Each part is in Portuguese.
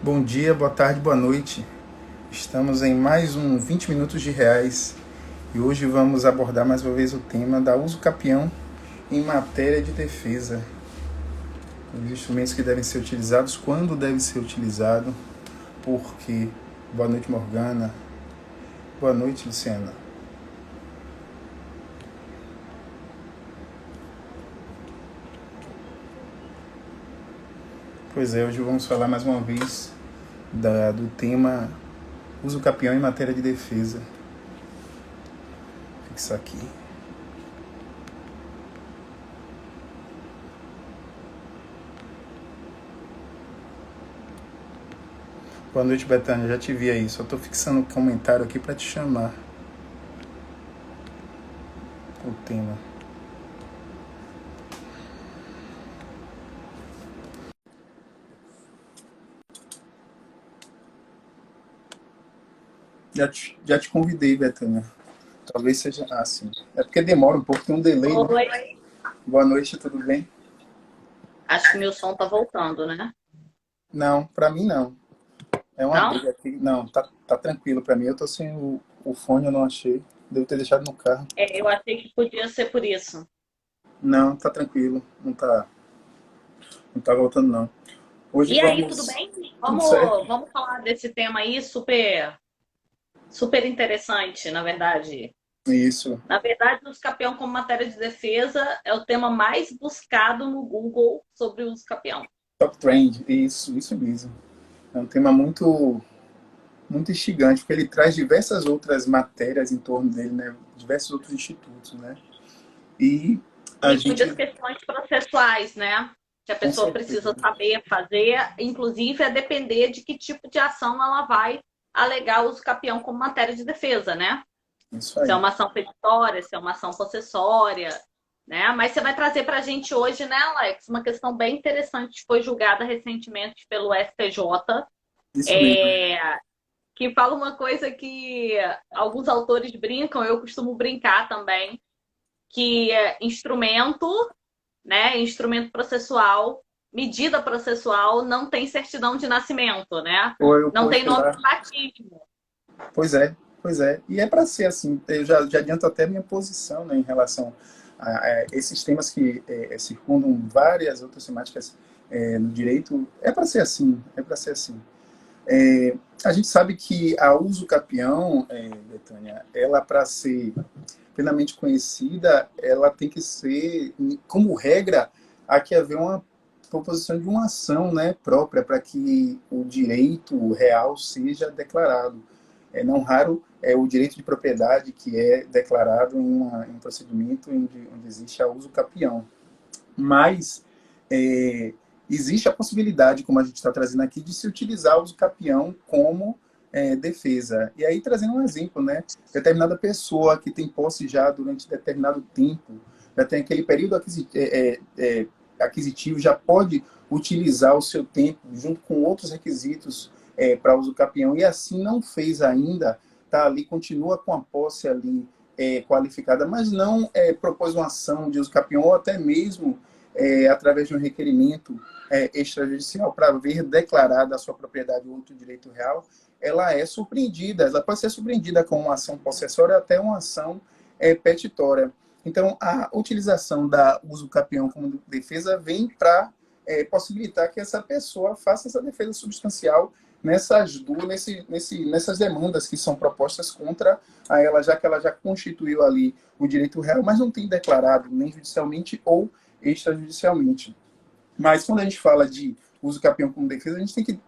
Bom dia, boa tarde, boa noite. Estamos em mais um 20 minutos de reais e hoje vamos abordar mais uma vez o tema da uso capião em matéria de defesa. Os instrumentos que devem ser utilizados, quando deve ser utilizado, por quê. Boa noite, Morgana. Boa noite, Luciana. Pois é, hoje vamos falar mais uma vez do tema uso capião em matéria de defesa. Vou fixar aqui. Boa noite, Betânia. Já te vi aí. Só tô fixando um comentário aqui para te chamar. O tema. Já te convidei, Betânia. Talvez seja assim. É porque demora um pouco, tem um delay, né? Oi, Boa noite, tudo bem? acho que meu som tá voltando, né? Não, para mim não. É uma Não? briga aqui. Não, tá tranquilo para mim. Eu tô sem o fone, eu não achei. Devo ter deixado no carro. É, eu achei que podia ser por isso. Não, tá tranquilo. Não tá voltando, não. Hoje E aí, tudo vamos. bem? Tudo certo? Vamos falar desse tema aí super interessante, na verdade. Isso. Na verdade, o campeão como matéria de defesa é o tema mais buscado no Google sobre o campeão. Top Trend. Isso mesmo. É um tema muito instigante, porque ele traz diversas outras matérias em torno dele, né? Diversos outros institutos, né? E a E gente, muitas questões processuais, né? Que a com pessoa precisa certeza, saber fazer, inclusive a depender de que tipo de ação ela vai alegar o campeão como matéria de defesa, né? isso Se é aí. uma ação petitória, se é uma ação possessória, né? Mas você vai trazer para a gente hoje, né, Alex, uma questão bem interessante que foi julgada recentemente pelo STJ, Isso mesmo. é, que fala uma coisa que alguns autores brincam, eu costumo brincar também, que instrumento, né, instrumento processual, medida processual não tem certidão de nascimento, né? Ou eu Não tem posto nome lá. de batismo. Pois é, pois é. E é para ser assim. Eu já adianto até minha posição, né, em relação a esses temas que circundam várias outras temáticas no direito. É para ser assim. É para ser assim. É, a gente sabe que a uso capião, Betânia, ela para ser plenamente conhecida, ela tem que ser, como regra, há que haver uma proposição de uma ação, né, própria para que o direito real seja declarado. Não raro é o direito de propriedade que é declarado em um procedimento onde existe a uso capião. Mas é, existe a possibilidade, como a gente está trazendo aqui, de se utilizar o uso capião como defesa. E aí, trazendo um exemplo, né? Determinada pessoa que tem posse já durante determinado tempo, já tem aquele período aquisitivo, já pode utilizar o seu tempo junto com outros requisitos para uso capião, e assim não fez ainda, tá ali, continua com a posse ali qualificada, mas não propôs uma ação de uso capião, ou até mesmo através de um requerimento extrajudicial para ver declarada a sua propriedade ou outro direito real, ela é surpreendida, ela pode ser surpreendida com uma ação possessória até uma ação petitória. Então, a utilização da uso capião como defesa vem para possibilitar que essa pessoa faça essa defesa substancial nessas demandas que são propostas contra a ela, já que ela já constituiu ali o direito real, mas não tem declarado nem judicialmente ou extrajudicialmente. Mas quando a gente fala de uso capião como defesa, a gente tem que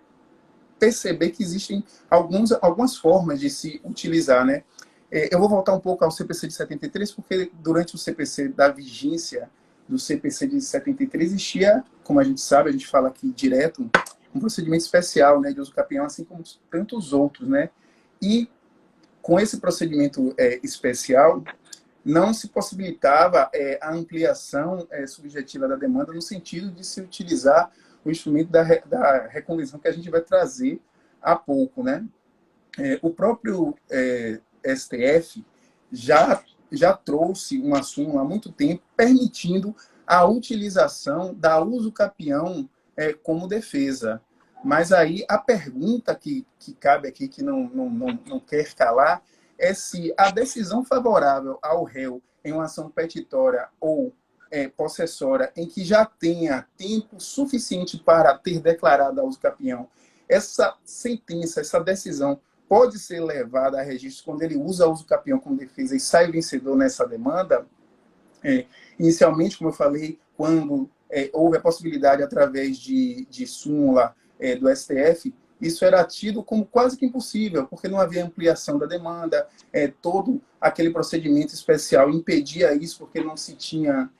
perceber que existem algumas formas de se utilizar, né? Eu vou voltar um pouco ao CPC de 73, porque durante o CPC da vigência do CPC de 73 existia, como a gente sabe, a gente fala aqui direto, um procedimento especial, né, de uso capião, assim como tantos outros, né? E com esse procedimento especial, não se possibilitava a ampliação subjetiva da demanda no sentido de se utilizar o instrumento da reconvenção que a gente vai trazer há pouco, né? O próprio STF já trouxe uma súmula há muito tempo permitindo a utilização da uso capião como defesa. Mas aí a pergunta que cabe aqui, que não quer calar, é se a decisão favorável ao réu em uma ação petitória ou possessória em que já tenha tempo suficiente para ter declarado a uso capião, essa sentença, essa decisão pode ser levada a registro quando ele usa a uso capião como defesa e sai vencedor nessa demanda? Inicialmente, como eu falei, quando houve a possibilidade através de súmula do STF, isso era tido como quase que impossível, porque não havia ampliação da demanda, todo aquele procedimento especial impedia isso, porque não se tinha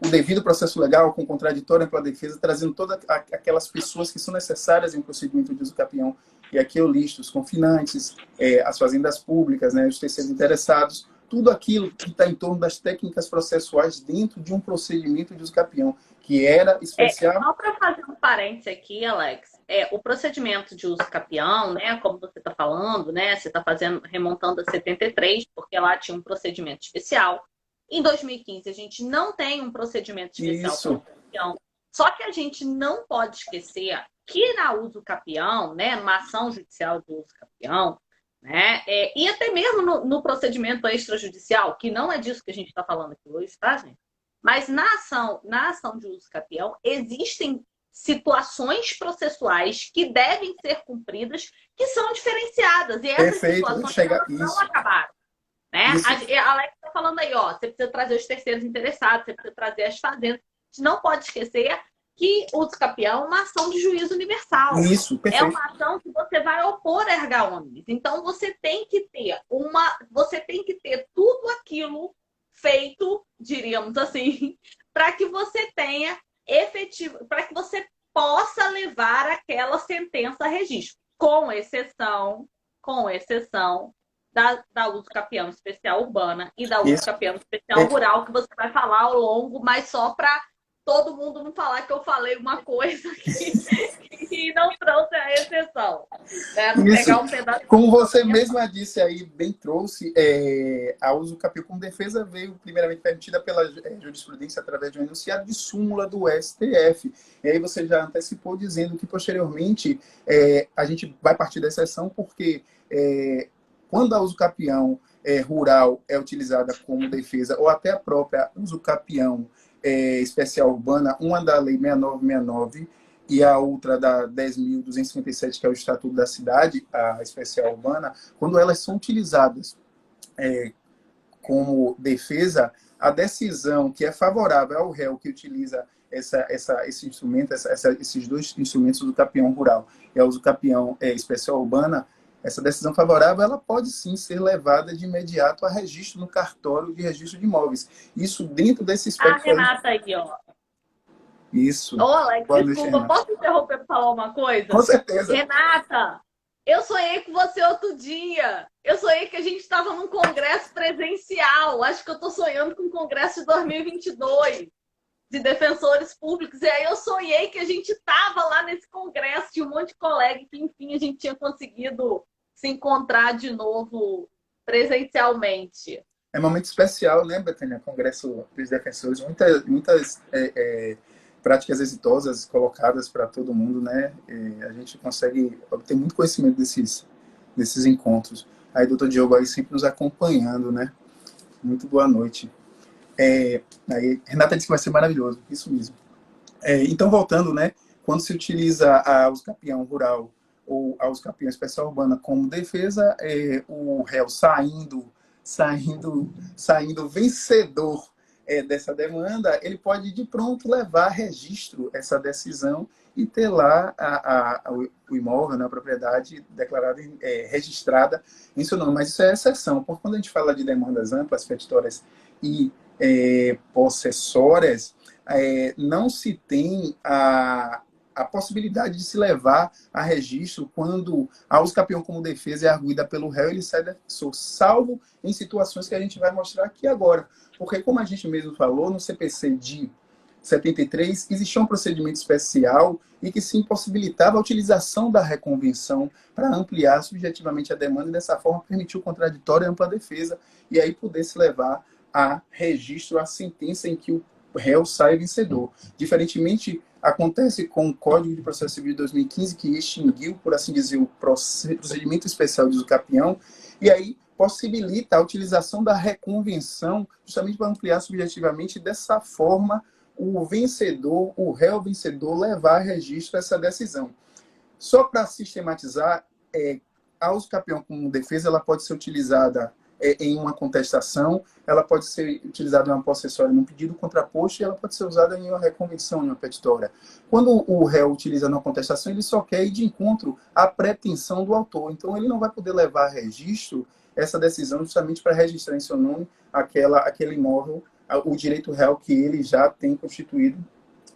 o devido processo legal com contraditório pela defesa, trazendo todas aquelas pessoas que são necessárias em procedimento de uso capião, e aqui eu listo os confinantes, as fazendas públicas, né, os terceiros interessados, tudo aquilo que está em torno das técnicas processuais dentro de um procedimento de uso capião, que era especial. Só para fazer um parênteses aqui, Alex, o procedimento de uso capião, né, como você está falando, né, você está remontando a 73, porque lá tinha um procedimento especial. Em 2015, a gente não tem um procedimento especial para uso capião. Só que a gente não pode esquecer que na uso capião, né, numa ação judicial de uso capião, né, e até mesmo no procedimento extrajudicial, que não é disso que a gente está falando aqui hoje, tá, gente? Mas na ação de uso capião, existem situações processuais que devem ser cumpridas, que são diferenciadas. E essas situações não acabaram. Né? A Alex está falando aí, ó, você precisa trazer os terceiros interessados, você precisa trazer as fazendas. A gente não pode esquecer que o uso capião é uma ação de juízo universal. Isso, perfeito. É uma ação que você vai opor erga omnes. Então você tem que ter tudo aquilo feito, diríamos assim, para que você tenha efetivo, para que você possa levar aquela sentença a registro, com exceção da uso capião especial urbana e da uso capião especial rural, que você vai falar ao longo, mas só para todo mundo não falar que eu falei uma coisa que não trouxe a exceção. Né? Não pegar um pedaço. Como você mesma disse aí, bem trouxe, a uso capião como defesa veio primeiramente permitida pela jurisprudência através de um enunciado de súmula do STF. E aí você já antecipou dizendo que posteriormente a gente vai partir da exceção porque quando a uso capião rural é utilizada como defesa, ou até a própria uso capião especial urbana, uma da Lei 6969 e a outra da 10.257, que é o Estatuto da Cidade, a especial urbana, quando elas são utilizadas como defesa, a decisão que é favorável ao réu que utiliza esse instrumento, esses dois instrumentos do capião rural e a uso capião especial urbana, essa decisão favorável, ela pode sim ser levada de imediato a registro no cartório de registro de imóveis. Isso dentro desse espectro. A Renata aí, ó. Isso. Ô, Alex, desculpa, posso interromper para falar uma coisa? Com certeza. Renata, eu sonhei com você outro dia. Eu sonhei que a gente estava num congresso presencial. Acho que eu estou sonhando com o congresso de 2022 de defensores públicos. E aí eu sonhei que a gente estava lá nesse congresso, tinha um monte de colega que, enfim, a gente tinha conseguido se encontrar de novo presencialmente. É um momento especial, né, Betânia? Congresso dos defensores, muitas práticas exitosas colocadas para todo mundo, né? A gente consegue obter muito conhecimento desses encontros. Aí, doutor Diogo aí sempre nos acompanhando, né? Muito boa noite. Aí, Renata disse que vai ser maravilhoso, isso mesmo. Então, voltando, né? Quando se utiliza a uso capião rural ou a uso capião especial urbana como defesa, o réu saindo vencedor dessa demanda, ele pode de pronto levar a registro essa decisão e ter lá o imóvel, né, a propriedade declarada, registrada em seu nome. Mas isso é exceção, porque quando a gente fala de demandas amplas, petitórias e possessórias, não se tem a possibilidade de se levar a registro quando a uso capião como defesa é arguida pelo réu, ele sai defensor, salvo em situações que a gente vai mostrar aqui agora. Porque, como a gente mesmo falou, no CPC de 73, existia um procedimento especial e que se impossibilitava a utilização da reconvenção para ampliar subjetivamente a demanda e, dessa forma, permitir o contraditório e ampla defesa, e aí poder se levar a registro a sentença em que réu sai vencedor. Diferentemente, acontece com o Código de Processo Civil de 2015, que extinguiu, por assim dizer, o procedimento especial de uso capião, e aí possibilita a utilização da reconvenção, justamente para ampliar subjetivamente, dessa forma, o vencedor, o réu vencedor, levar a registro essa decisão. Só para sistematizar, a uso capião como defesa, ela pode ser utilizada em uma contestação, ela pode ser utilizada em uma possessória, num pedido contraposto, e ela pode ser usada em uma reconvenção, em uma petitória. Quando o réu utiliza na contestação, ele só quer ir de encontro à pretensão do autor. Então, ele não vai poder levar a registro essa decisão justamente para registrar em seu nome aquele imóvel, o direito real que ele já tem constituído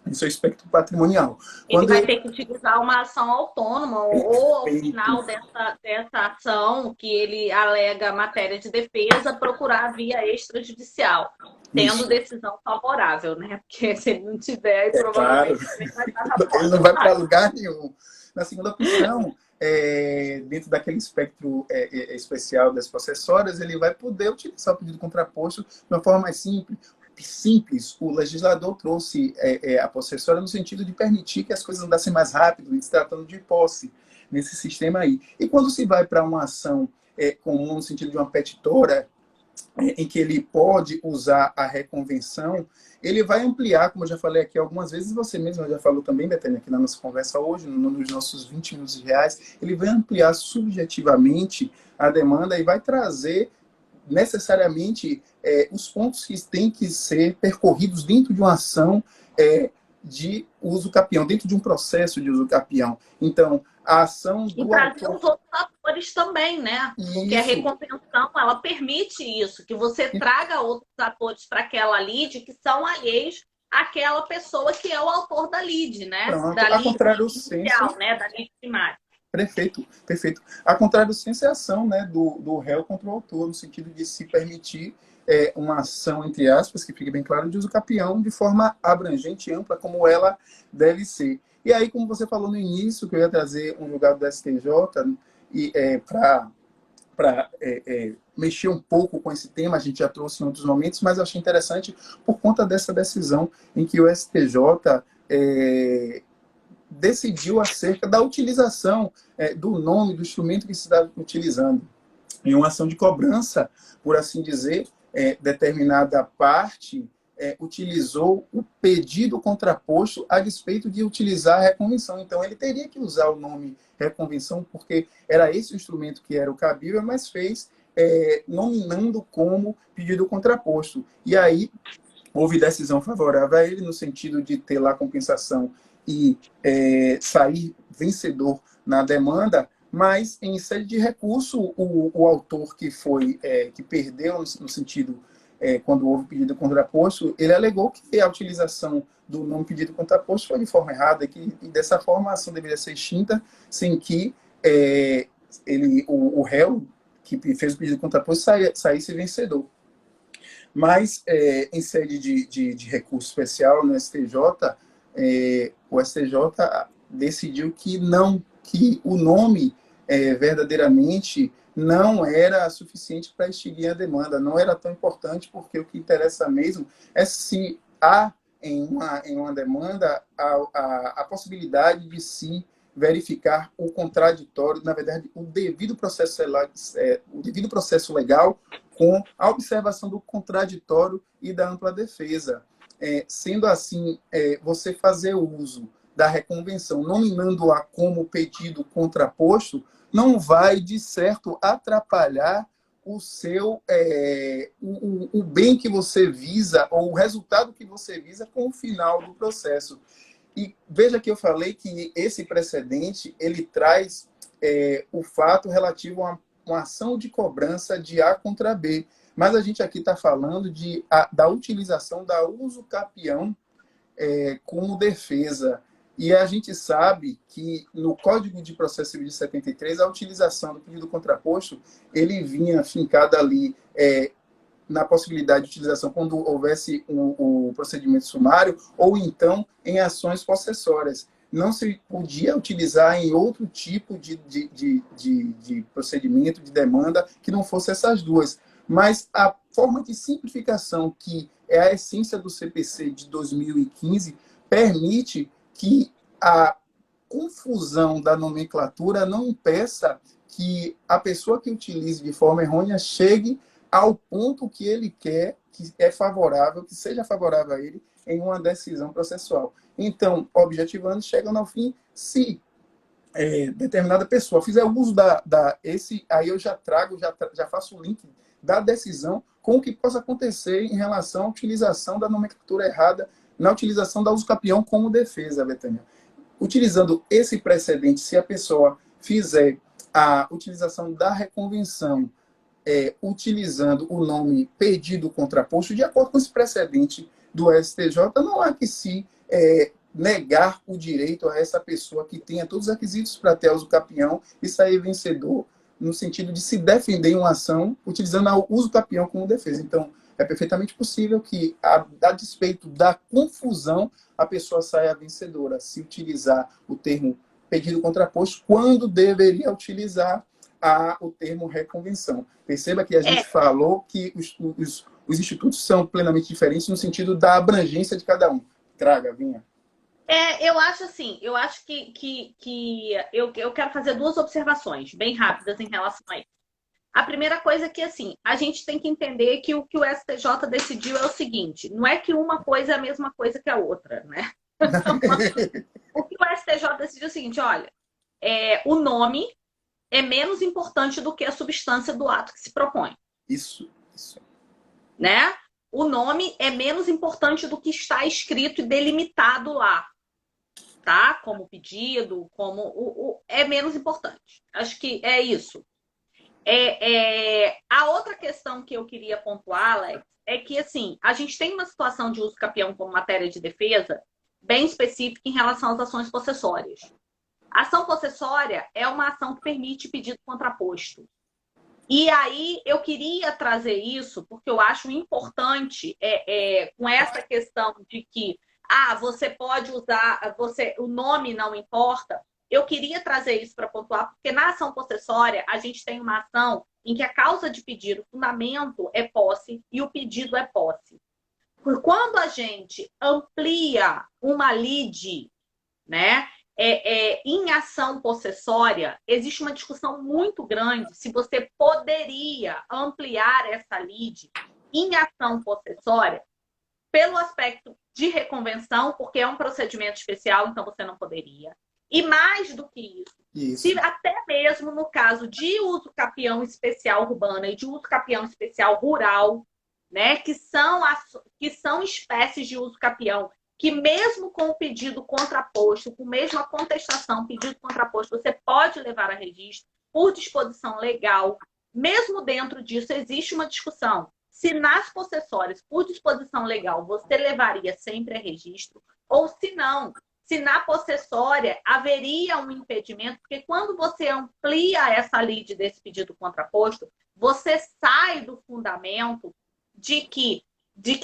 em seu espectro patrimonial. Ele vai ter que utilizar uma ação autônoma ou, ao final dessa ação, que ele alega matéria de defesa, procurar via extrajudicial, tendo decisão favorável, né? Porque se ele não tiver, provavelmente claro. ele vai estar na porta. Ele não vai para lugar nenhum. Na segunda opção, dentro daquele espectro especial das possessórias, ele vai poder utilizar o pedido contraposto de uma forma mais simples. O legislador trouxe a possessória no sentido de permitir que as coisas andassem mais rápido, se tratando de posse nesse sistema aí. E quando se vai para uma ação comum, no sentido de uma petitora, em que ele pode usar a reconvenção, ele vai ampliar, como eu já falei aqui algumas vezes, você mesmo já falou também, Betânia, aqui na nossa conversa hoje, nos nossos 20 minutos reais, ele vai ampliar subjetivamente a demanda e vai trazer necessariamente os pontos que têm que ser percorridos dentro de uma ação de uso capião, dentro de um processo de uso capião. Então, a ação do e trazer os outros atores também, né? Porque a reconvenção, ela permite isso, que você traga outros atores para aquela lide que são alheios àquela pessoa que é o autor da lide, né? Pronto. Da A lide contrário inicial, né? Da lide primária. Perfeito, perfeito. A contrário do senso é a ação, né, do réu contra o autor, no sentido de se permitir uma ação, entre aspas, que fique bem claro, de uso capião de forma abrangente e ampla, como ela deve ser. E aí, como você falou no início, que eu ia trazer um julgado do STJ para mexer um pouco com esse tema, a gente já trouxe em outros momentos, mas eu achei interessante por conta dessa decisão em que o STJ decidiu acerca da utilização do nome, do instrumento que se está utilizando. Em uma ação de cobrança, por assim dizer, determinada parte utilizou o pedido contraposto a despeito de utilizar a reconvenção. Então, ele teria que usar o nome reconvenção, porque era esse o instrumento que era o cabível, mas fez nominando como pedido contraposto. E aí, houve decisão favorável a ele, no sentido de ter lá compensação e sair vencedor na demanda, mas em sede de recurso, o autor que perdeu, no sentido, quando houve pedido contraposto, ele alegou que a utilização do nome pedido contraposto foi de forma errada, e dessa forma a ação deveria ser extinta, sem que o réu que fez o pedido contraposto saísse vencedor. Mas, em sede de recurso especial no STJ, o STJ decidiu que o nome verdadeiramente não era suficiente para extinguir a demanda, não era tão importante, porque o que interessa mesmo é se há em uma demanda a possibilidade de se verificar o contraditório, na verdade, o devido processo legal com a observação do contraditório e da ampla defesa. Sendo assim, você fazer uso da reconvenção, nominando-a como pedido contraposto, não vai, de certo, atrapalhar o bem que você visa, ou o resultado que você visa com o final do processo. E veja que eu falei que esse precedente, ele traz o fato relativo a uma ação de cobrança de A contra B. Mas a gente aqui está falando da utilização da uso capião como defesa. E a gente sabe que no Código de Processo Civil de 73, a utilização do pedido contraposto, ele vinha fincado ali na possibilidade de utilização quando houvesse o procedimento sumário, ou então em ações possessórias. Não se podia utilizar em outro tipo de procedimento, de demanda, que não fosse essas duas. Mas a forma de simplificação, que é a essência do CPC de 2015, permite que a confusão da nomenclatura não impeça que a pessoa que utilize de forma errônea chegue ao ponto que ele quer, que é favorável, que seja favorável a ele em uma decisão processual. Então, objetivando, chegam ao fim, se determinada pessoa fizer uso aí eu já trago, já faço o link da decisão com o que possa acontecer em relação à utilização da nomenclatura errada na utilização da usucapião como defesa, Betânia. Utilizando esse precedente, se a pessoa fizer a utilização da reconvenção utilizando o nome pedido contraposto, de acordo com esse precedente do STJ, não há que se negar o direito a essa pessoa que tenha todos os requisitos para ter usucapião e sair vencedor, no sentido de se defender em uma ação utilizando o usucapião como defesa. Então, é perfeitamente possível que, a despeito da confusão, a pessoa saia vencedora, se utilizar o termo pedido contraposto, quando deveria utilizar o termo reconvenção. Perceba que a gente falou que os institutos são plenamente diferentes no sentido da abrangência de cada um. Traga, Vinha. Eu acho assim, eu acho que eu quero fazer duas observações bem rápidas em relação a isso. A primeira coisa é que, assim, a gente tem que entender que o que o STJ decidiu é o seguinte, não é que uma coisa é a mesma coisa que a outra, né? O que o STJ decidiu é o seguinte, olha, o nome é menos importante do que a substância do ato que se propõe. Isso. Né? O nome é menos importante do que está escrito e delimitado lá. Tá? Como pedido, é menos importante. Acho que é isso. A outra questão que eu queria pontuar, Alex, é que assim, a gente tem uma situação de uso capião como matéria de defesa bem específica em relação às ações possessórias. A ação possessória é uma ação que permite pedido contraposto. E aí eu queria trazer isso porque eu acho importante com essa questão de que você pode usar, o nome não importa. Eu queria trazer isso para pontuar, porque na ação possessória a gente tem uma ação em que a causa de pedido, o fundamento é posse e o pedido é posse. Quando a gente amplia uma lide, né, em ação possessória, existe uma discussão muito grande se você poderia ampliar essa lide em ação possessória pelo aspecto de reconvenção, porque é um procedimento especial, então você não poderia. E mais do que isso. Se até mesmo no caso de uso capião especial urbana e de uso capião especial rural, né, que são espécies de uso capião, que mesmo com o pedido contraposto, com a mesma contestação, pedido contraposto, você pode levar a registro por disposição legal. Mesmo dentro disso, existe uma discussão. Se nas possessórias, por disposição legal, você levaria sempre a registro, ou se não, se na possessória haveria um impedimento, porque quando você amplia essa lide desse pedido contraposto, você sai do fundamento de que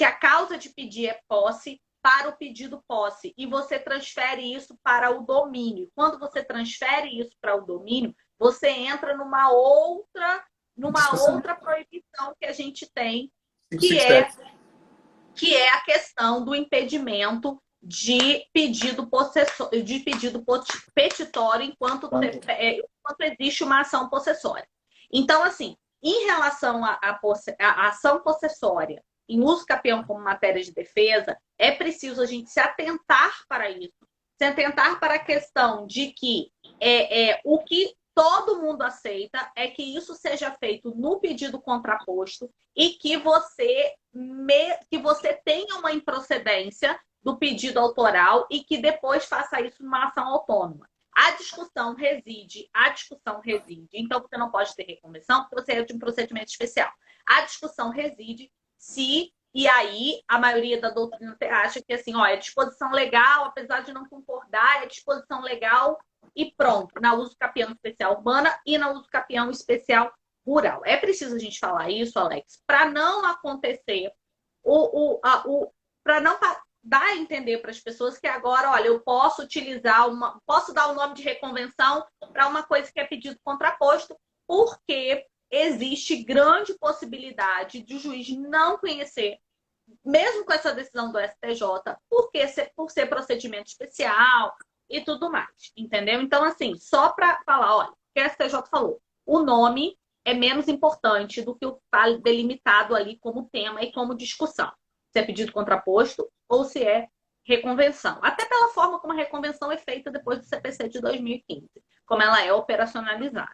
a causa de pedir é posse para o pedido posse, e você transfere isso para o domínio. Quando você transfere isso para o domínio, você entra numa outra proibição que a gente tem, que é a questão do impedimento de pedido petitório enquanto existe uma ação possessória. Então, assim, em relação à ação possessória em uso capião como matéria de defesa, é preciso a gente se atentar para isso. Se atentar para a questão de que o que todo mundo aceita é que isso seja feito no pedido contraposto e que você tenha uma improcedência do pedido autoral e que depois faça isso numa ação autônoma. A discussão reside. Então, você não pode ter reconvenção porque você é de um procedimento especial. A discussão reside e aí a maioria da doutrina acha que assim, é disposição legal, apesar de não concordar, é disposição legal e pronto, na uso capião especial urbana e na uso capião especial rural. É preciso a gente falar isso, Alex, para não acontecer, para não dar a entender para as pessoas que agora, olha, eu posso utilizar posso dar o nome de reconvenção para uma coisa que é pedido contraposto, porque existe grande possibilidade de o juiz não conhecer, mesmo com essa decisão do STJ, por ser procedimento especial e tudo mais, entendeu? Então, assim, só para falar, olha, o que a STJ falou, o nome é menos importante do que o está delimitado ali como tema e como discussão. Se é pedido contraposto ou se é reconvenção. Até pela forma como a reconvenção é feita depois do CPC de 2015, como ela é operacionalizada,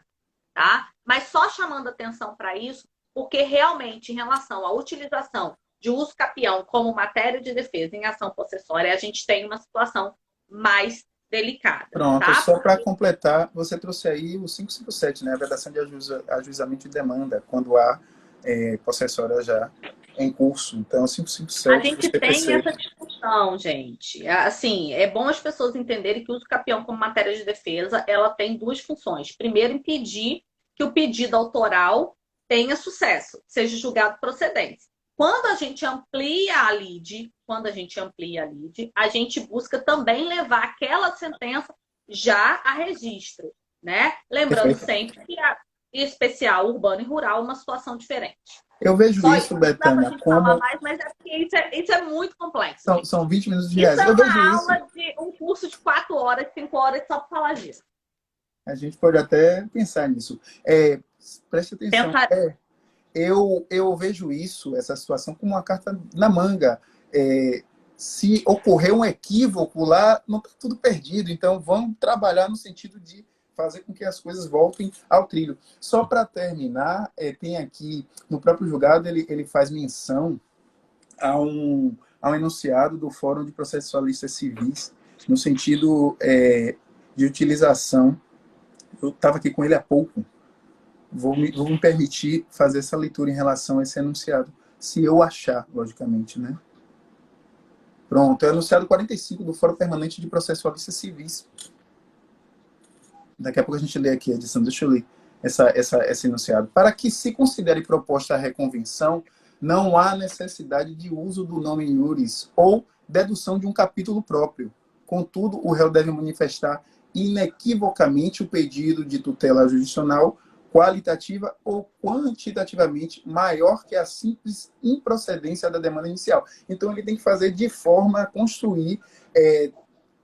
tá? Mas só chamando atenção para isso, porque realmente, em relação à utilização de uso capião como matéria de defesa em ação possessória, a gente tem uma situação mais delicada. Pronto, Tá? só para completar, você trouxe aí o 557, né? A vedação de ajuizamento de demanda, quando há possessória já em curso. Então, A 557 do gente tem CPC. essa discussão, gente. Assim, é bom as pessoas entenderem que o uso capião como matéria de defesa, ela tem duas funções. Primeiro, impedir que o pedido autoral tenha sucesso, seja julgado procedente. Quando a gente amplia a lide, a gente busca também levar aquela sentença já a registro, né? Lembrando Perfeito. sempre que a especial, urbano e rural é uma situação diferente. Eu vejo Só isso, isso, não dá para a Betânia, gente falar como... mais, mas é porque isso é muito complexo, São gente. 20 minutos de Isso reais. é Eu vejo uma isso, aula de um curso de 4 horas, 5 horas só para falar disso. a gente pode até pensar nisso. Preste atenção. Pensar. Eu vejo isso, essa situação, como uma carta na manga. Se ocorrer um equívoco lá, não está tudo perdido. Então, vamos trabalhar no sentido de fazer com que as coisas voltem ao trilho. Só para terminar, tem aqui, no próprio julgado, ele faz menção a um enunciado do Fórum de Processualistas Civis, no sentido de utilização. Eu estava aqui com ele há pouco. Vou me permitir fazer essa leitura em relação a esse enunciado, se eu achar, logicamente, né? Pronto, é o enunciado 45 do Fórum Permanente de Processualistas Civis. Daqui a pouco a gente lê aqui a edição, deixa eu ler esse enunciado. Para que se considere proposta a reconvenção, não há necessidade de uso do nome iuris ou dedução de um capítulo próprio. Contudo, o réu deve manifestar inequivocamente o pedido de tutela jurisdicional qualitativa ou quantitativamente maior que a simples improcedência da demanda inicial. Então, ele tem que fazer de forma a construir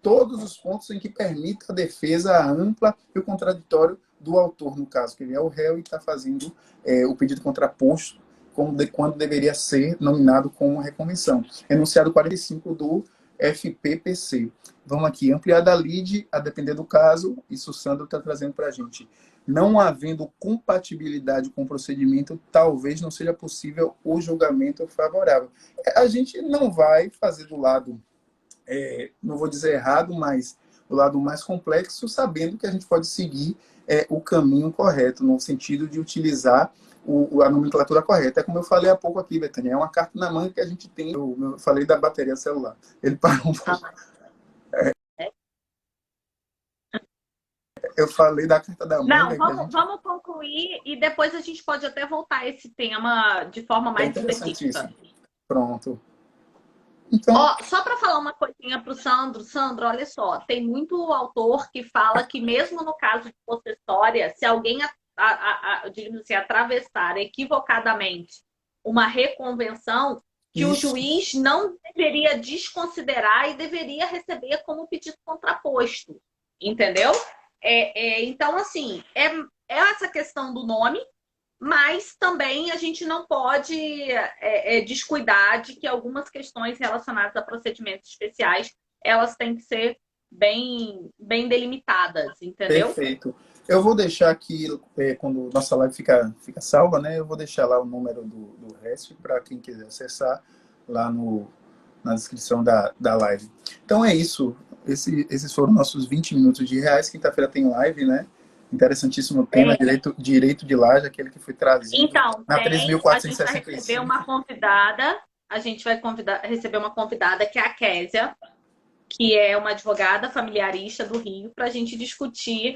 todos os pontos em que permita a defesa ampla e o contraditório do autor, no caso, que ele é o réu e está fazendo o pedido contraposto quando deveria ser nominado com reconvenção. Enunciado 45 do FPPC. Vamos aqui, ampliada a lide, a depender do caso, isso o Sandro está trazendo para a gente. Não havendo compatibilidade com o procedimento, talvez não seja possível o julgamento favorável. A gente não vai fazer do lado, não vou dizer errado, mas do lado mais complexo, sabendo que a gente pode seguir o caminho correto, no sentido de utilizar a nomenclatura correta. É como eu falei há pouco aqui, Betânia, é uma carta na manga que a gente tem. Eu falei da bateria celular. Ele parou um pouco. Eu falei da carta da manga. Não, vamos concluir e depois a gente pode até voltar a esse tema de forma mais específica. Pronto. Então... só para falar uma coisinha para o Sandro. Sandro, olha só, tem muito autor que fala que mesmo no caso de possessória, se alguém digamos assim, atravessar equivocadamente uma reconvenção, que o juiz não deveria desconsiderar e deveria receber como pedido contraposto. Entendeu? Então, assim, é essa questão do nome, mas também a gente não pode descuidar de que algumas questões relacionadas a procedimentos especiais, elas têm que ser bem delimitadas, entendeu? Perfeito. Eu vou deixar aqui, quando nossa live fica salva, né? Eu vou deixar lá o número do RESP para quem quiser acessar lá na descrição da live. Então é isso. Esses foram nossos 20 minutos de reais. Quinta-feira tem live, né? Interessantíssimo tema, direito de laje, aquele que foi trazido então, na a gente vai 3.465. receber uma convidada, receber uma convidada que é a Késia, que é uma advogada familiarista do Rio, para a gente discutir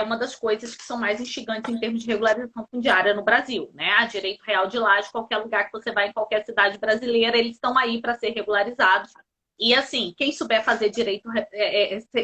uma das coisas que são mais instigantes em termos de regularização fundiária no Brasil, né? A direito real de laje, qualquer lugar que você vai, em qualquer cidade brasileira, eles estão aí para ser regularizados. E assim, quem souber fazer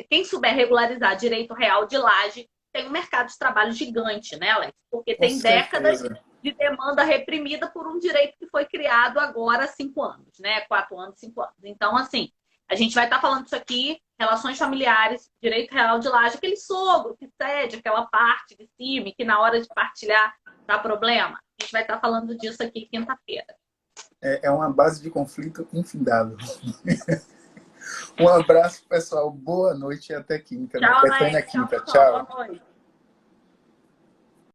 quem souber regularizar direito real de laje, tem um mercado de trabalho gigante, né, Alex? Porque Com tem décadas certeza. de demanda reprimida por um direito que foi criado agora há 5 anos, né? 4 anos, 5 anos. Então, assim, a gente vai estar falando isso aqui, relações familiares, direito real de laje, aquele sogro que cede aquela parte de cima, e que na hora de partilhar dá problema. A gente vai estar falando disso aqui quinta-feira. É uma base de conflito infindável. Um abraço, pessoal. Boa noite e até quinta. Tchau, Betânia Alex. Tchau, quinta. pessoal. Boa Tchau. noite.